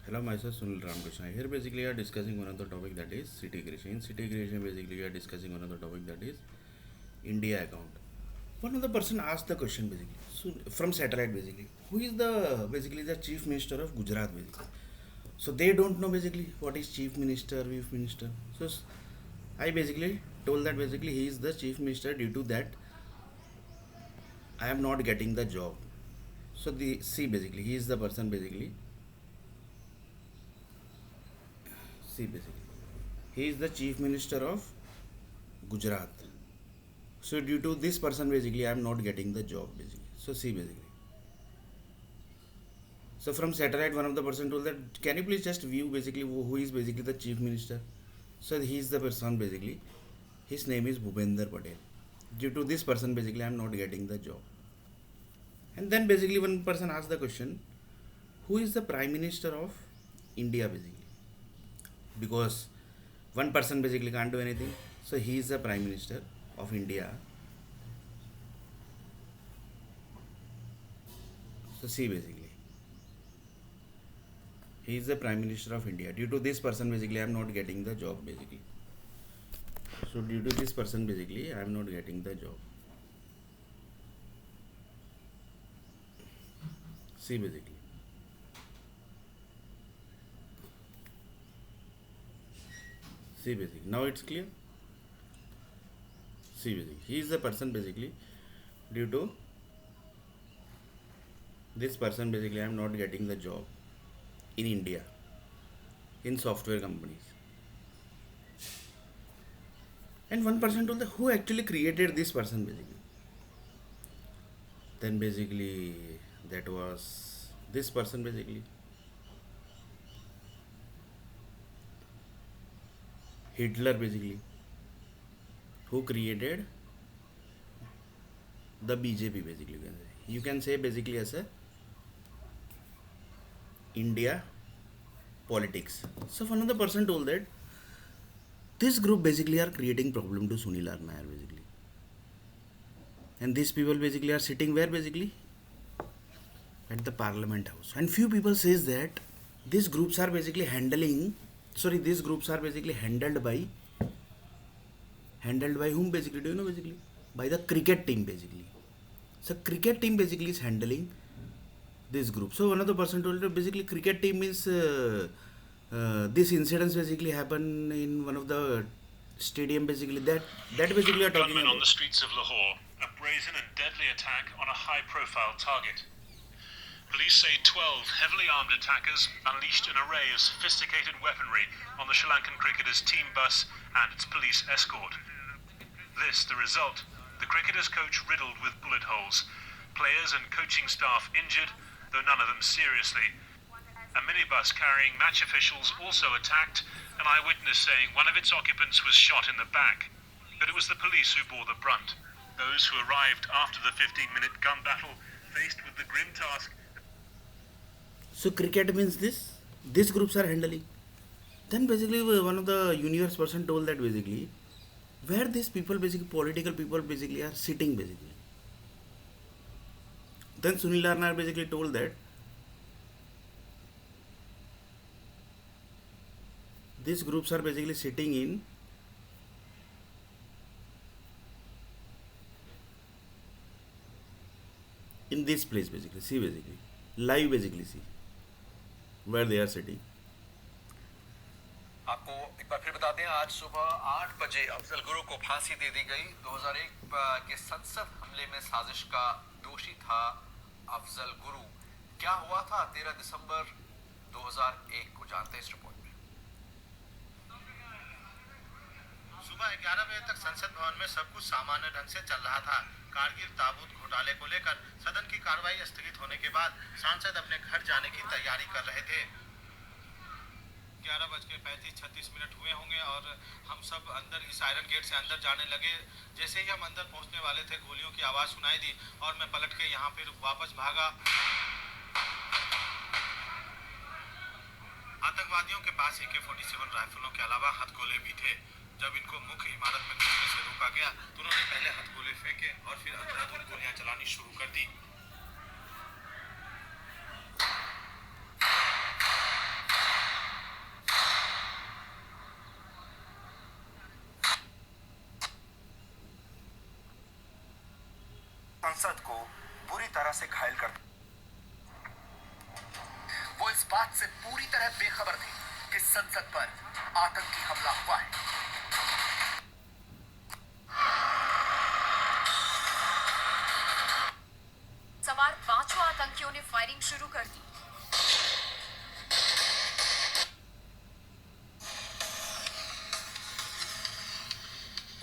Hello, myself Sunil Ramakrishna. Here, basically, we are discussing one of the topic that is city creation. In city creation, basically, we are discussing one of the topic that is India account. One of the person asked the question basically, so from satellite basically, who is the basically the chief minister of Gujarat basically. So they don't know basically what is chief minister, chief minister. I basically told that basically he is the chief minister due to that I am not getting the job. So the see basically he is the person basically. See basically he is the chief minister of Gujarat. So due to this person basically I am not getting the job basically. So see basically. So from satellite one of the person told that can you please just view basically who is basically the chief minister. So he is the person basically. His name is Bhupender Patel. Due to this person basically I am not getting the job. And then basically one person asked the question, who is the prime minister of India basically? Because one person basically can't do anything. So he is the prime minister of India. So see basically. He is the prime minister of India. Due to this person basically I am not getting the job basically. So due to this person basically I am not getting the job. See basically. See basically. Now it's clear. See basically. He is the person basically due to this person basically I am not getting the job in India in software companies. And one person told that who actually created this person basically. Then basically that was this person basically. Hitler basically who created the BJP basically you can say basically as a India politics. So one of the person told that this group basically are creating problem to Sunil Arnair basically. And these people basically are sitting where basically? At the Parliament House. And few people says that these groups are basically these groups are basically handled by whom basically? Do you know basically? By the cricket team basically. So cricket team basically is handling this group. So one of the person told that basically cricket team is this incidents basically happen in one of the stadium basically that basically are talking Gunmen about. on the streets of Lahore, a brazen and deadly attack on a high-profile target. Police say 12 heavily armed attackers unleashed an array of sophisticated weaponry on the Sri Lankan cricketers' team bus and its police escort. This the result: the cricketers' coach riddled with bullet holes, players and coaching staff injured, though none of them seriously. A minibus carrying match officials also attacked, an eyewitness saying one of its occupants was shot in the back. But it was the police who bore the brunt. Those who arrived after the 15-minute gun battle faced with the grim task. So cricket means this. These groups are handling. Then basically one of the universe person told that basically where these people basically political people basically are sitting basically. Then Sunil Arnair basically told that these groups are basically sitting in this place basically. See basically live basically see where they are sitting. आपको एक बार फिर बता दें, आज सुबह 8 बजे अफजल गुरु को फांसी दे दी गई। 2001 के संसद हमले में साजिश का दोषी था अफजल गुरु। क्या हुआ था 13 दिसंबर 2001 को जानते हैं इस रिपोर्ट में। सुबह 11 बजे तक संसद भवन में सब कुछ सामान्य ढंग से चल रहा था। कारगिल ताबूत घोटाले को लेकर सदन की कार्रवाई स्थगित होने के बाद सांसद अपने घर जाने की तैयारी कर रहे थे। 11:35-36 हुए होंगे और हम सब अंदर इस आयरन गेट से अंदर जाने लगे। जैसे ही हम अंदर पहुंचने वाले थे गोलियों की आवाज़ सुनाई दी और मैं पलट के यहाँ पे वापस भागा। आतंकवादियों के पास AK-47 राइफलों के अलावा हथगोले भी थे। जब इनको मुख्य इमारत में घुसने से रोका गया तो उन्होंने पहले हथगोले फेंके और फिर अंधाधुंध गोलियां चलानी शुरू कर दी। सांसद को बुरी तरह से घायल कर दिया। वो इस बात से पूरी तरह बेखबर थे कि संसद पर आतंकी हमला हुआ है। सवार 5 आतंकियों ने फायरिंग शुरू कर दी।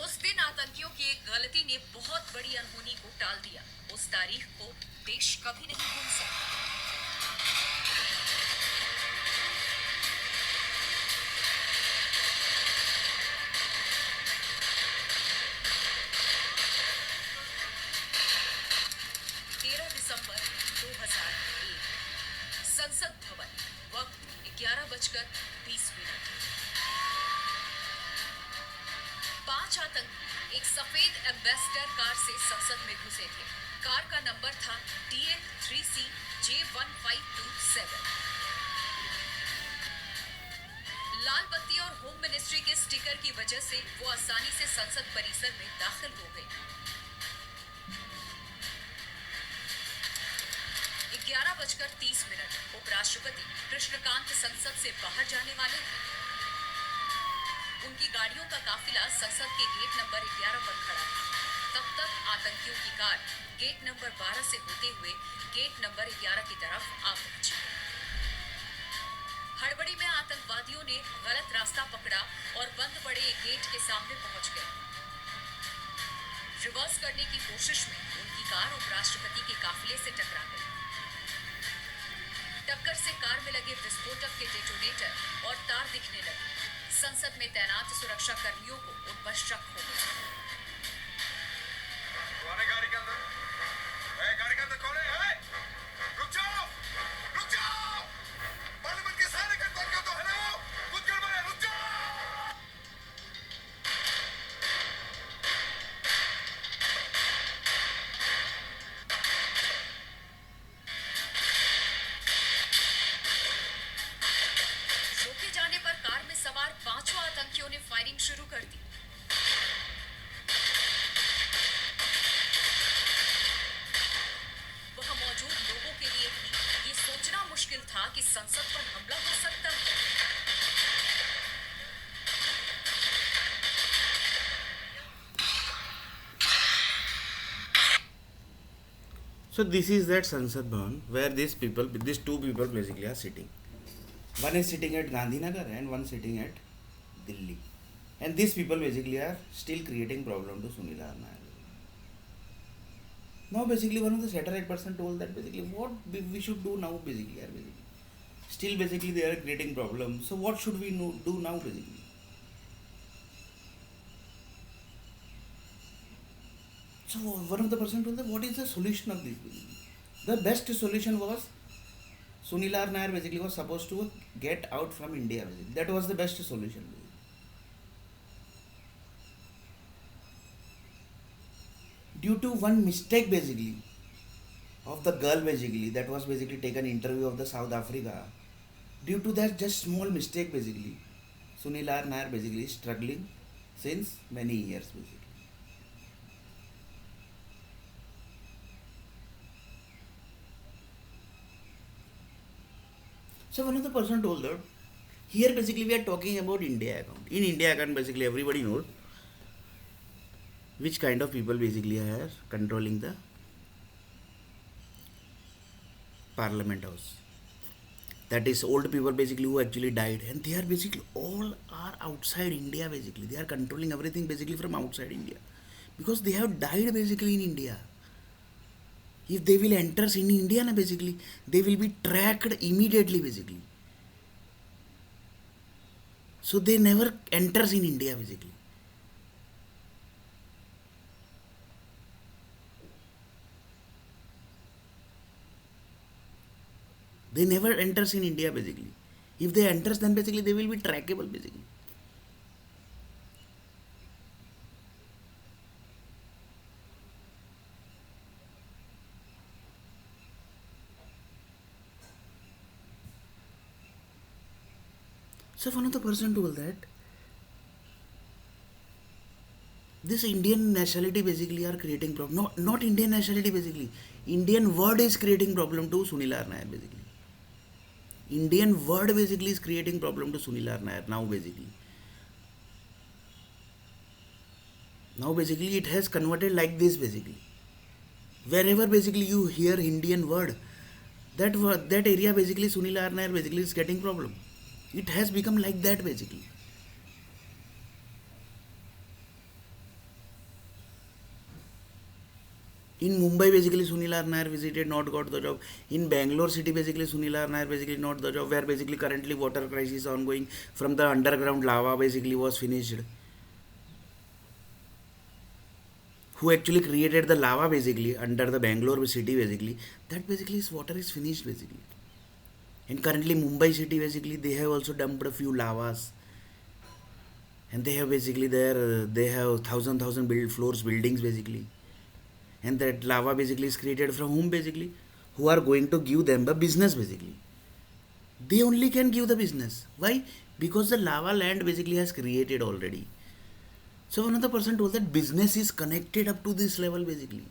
उस दिन आतंकियों की एक गलती ने बहुत बड़ी अनहोनी को टाल दिया। उस तारीख को देश कभी नहीं भूल सकता। दिसंबर 2001, संसद भवन, वक्त 11:20। 5 आतंकी एक सफेद एम्बेसडर कार से संसद में घुसे थे। कार का नंबर था DX3CJ1527। लाल बत्ती और होम मिनिस्ट्री के स्टिकर की वजह से वो आसानी से संसद परिसर में दाखिल हो गए। 11:30 उपराष्ट्रपति कृष्णकांत संसद से बाहर जाने वाले थे। उनकी गाड़ियों का काफिला संसद के गेट नंबर 11 पर खड़ा था। तब तक आतंकियों की कार गेट नंबर 12 से होते हुए गेट नंबर 11 की तरफ आ पहुंची। हड़बड़ी में आतंकवादियों ने गलत रास्ता पकड़ा और बंद पड़े गेट के सामने पहुंच गए। रिवर्स करने की कोशिश में उनकी कार उपराष्ट्रपति के काफिले से टकरा गई। टक्कर से कार में लगे विस्फोटक के डेटोनेटर और तार दिखने लगे। संसद में तैनात सुरक्षा कर्मियों को उन पर शक हो गया। गाड़ी के अंदर कौन है? रुक जाओ! पार्लियामेंट के सारे कर्मचारियों को हटाओ! कुछ गड़बड़ है, रुक जाओ! रोके जाने पर कार में सवार 5 आतंकियों ने फायरिंग शुरू कर दी। वहां मौजूद लोगों के लिए भी ये सोचना मुश्किल था कि संसद पर हमला हो सकता है। So this is that Sansad Bhavan where these two people basically are sitting. One is sitting at Gandhinagar and one sitting at Delhi. And these people basically are still creating problem to Sunil Nair. Now basically one of the satellite person told that basically what we should do now basically. Still basically they are creating problem. So what should we do now basically? So one of the person told them what is the solution of this basically? The best solution was Sunil Nair basically was supposed to get out from India basically. That was the best solution basically. Due to one mistake basically of the girl basically that was basically taken interview of the South Africa. Due to that just small mistake basically Sunil Nair basically is struggling since many years basically. So one of the person told that here basically we are talking about India account. In India account basically everybody knows which kind of people basically are controlling the parliament house. That is old people basically who actually died and they are basically all are outside India basically. They are controlling everything basically from outside India because they have died basically in India. If they will enter in India basically they will be tracked immediately basically. So they never enters in India basically. They never enters in India basically. If they enters then basically they will be trackable basically. So one of the person told that this Indian nationality basically are creating problem. No, not Indian nationality basically. Indian word is creating problem to Sunil R. Nair basically. Indian word basically is creating problem to Sunil R. Nair now basically. Now basically it has converted like this basically. Wherever basically you hear Indian word, that area basically Sunil R. Nair basically is getting problem. It has become like that basically. In Mumbai basically Sunil R. Nair visited, not got the job. In Bangalore city basically Sunil R. Nair basically not the job, where basically currently water crisis ongoing from the underground lava basically was finished. Who actually created the lava basically under the Bangalore city basically, that basically is water is finished basically. And currently Mumbai city basically they have also dumped a few lavas, and they have basically there they have thousand floors buildings basically, and that lava basically is created from whom basically, who are going to give them the business basically. They only can give the business. Why? Because the lava land basically has created already. So one of the person told that business is connected up to this level basically.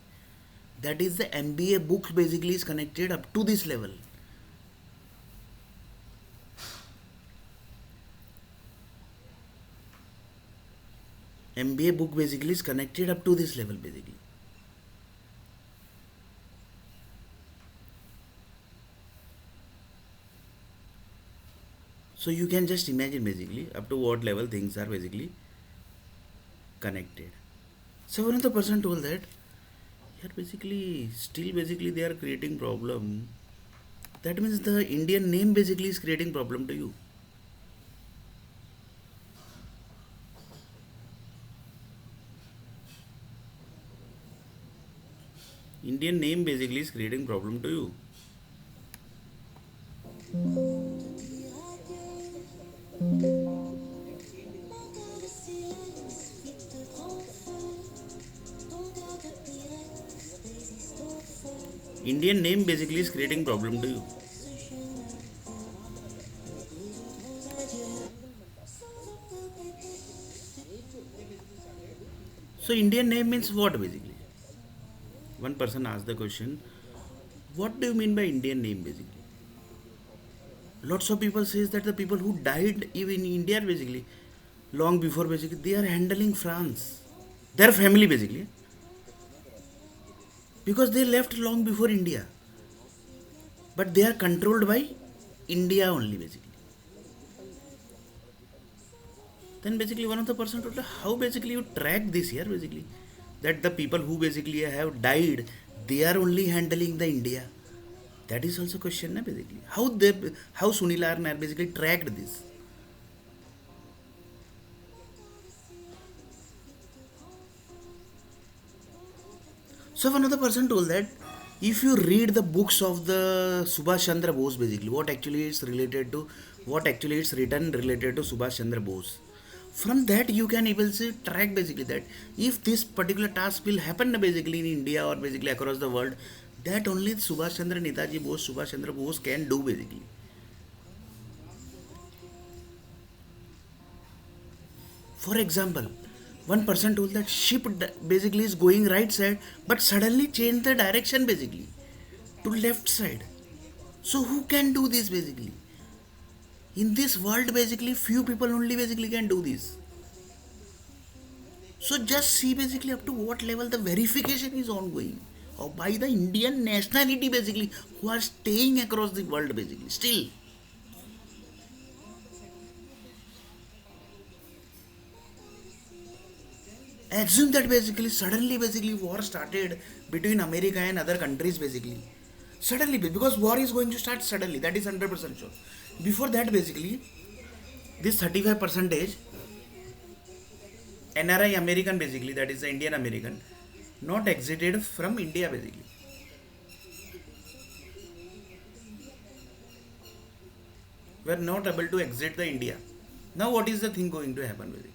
That is the MBA book basically is connected up to this level. MBA book basically is connected up to this level basically. So you can just imagine basically up to what level things are basically connected. So one of the person told that here basically still basically they are creating problem. That means the Indian name basically is creating problem to you. Indian name basically is creating problem to you. Indian name basically is creating problem to you. So Indian name means what basically? One person asked the question, what do you mean by Indian name basically? Lots of people says that the people who died even in India basically, long before basically, they are handling France. Their family basically. Because they left long before India. But they are controlled by India only basically. Then basically one of the person told how basically you track this here basically. That the people who basically have died, they are only handling the India. That is also question na basically. How Sunil R. Nair basically tracked this? So one of the person told that if you read the books of the Subhash Chandra Bose basically, what actually it's written related to Subhash Chandra Bose. From that you can able to track basically that if this particular task will happen basically in India or basically across the world, that only Subhash Chandra Netaji Bose, Subhash Chandra Bose can do basically. For example, one person told that ship basically is going right side but suddenly change the direction basically to left side. So who can do this basically? In this world basically few people only basically can do this. So just see basically up to what level the verification is ongoing or by the Indian nationality basically who are staying across the world basically still. Assume that basically suddenly basically war started between America and other countries basically. Suddenly, because war is going to start suddenly, that is 100% sure. Before that basically, this 35% NRI American basically, that is the Indian American, not exited from India basically. Were not able to exit the India. Now what is the thing going to happen basically?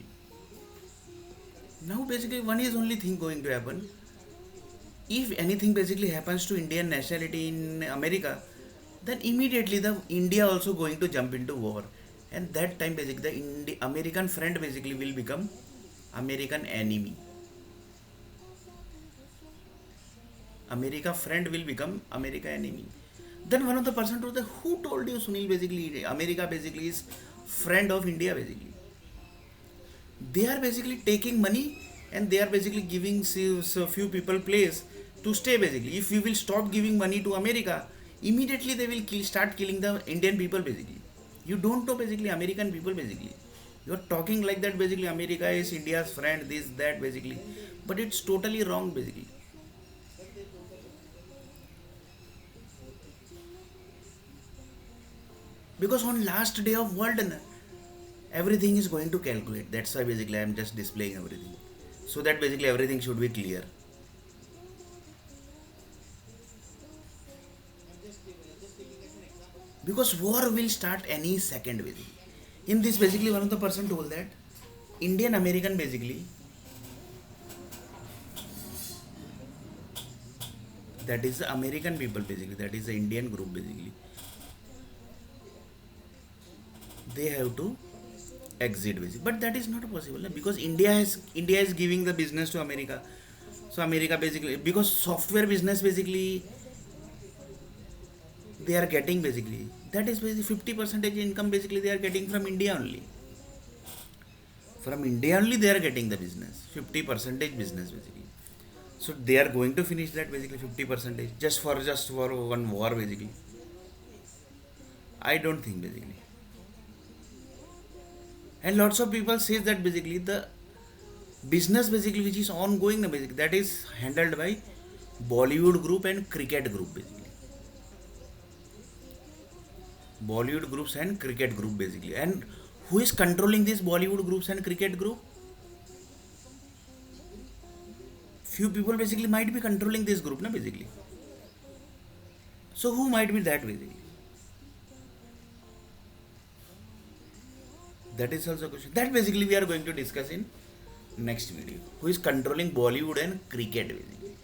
Now basically one is only thing going to happen. If anything basically happens to Indian nationality in America, then immediately the India also going to jump into war, and that time basically the American friend basically will become American enemy. America friend will become America enemy. Then one of the person told that, who told you, Sunil, basically America basically is friend of India basically. They are basically taking money and they are basically giving so few people place to stay basically. If we will stop giving money to America, immediately they will start killing the Indian people basically. You don't know basically American people basically. You are talking like that basically America is India's friend, this, that basically. But it's totally wrong basically. Because on last day of world, everything is going to calculate. That's why basically I am just displaying everything. So that basically everything should be clear. Because war will start any second basically. In this basically one of the person told that Indian American basically, that is the American people basically, that is the Indian group basically, they have to exit basically. But that is not possible because India is giving the business to America. So America basically, because software business basically they are getting basically, that is basically 50% income basically they are getting from India only. From India only they are getting the business, 50% business basically. So they are going to finish that basically 50% just for one war basically. I don't think basically. And lots of people say that basically the business basically which is ongoing basically, that is handled by Bollywood group and cricket group basically. Bollywood groups and cricket group basically. And who is controlling these Bollywood groups and cricket group? Few people basically might be controlling this group basically. So who might be that basically? That is also a question. That basically we are going to discuss in next video. Who is controlling Bollywood and cricket basically.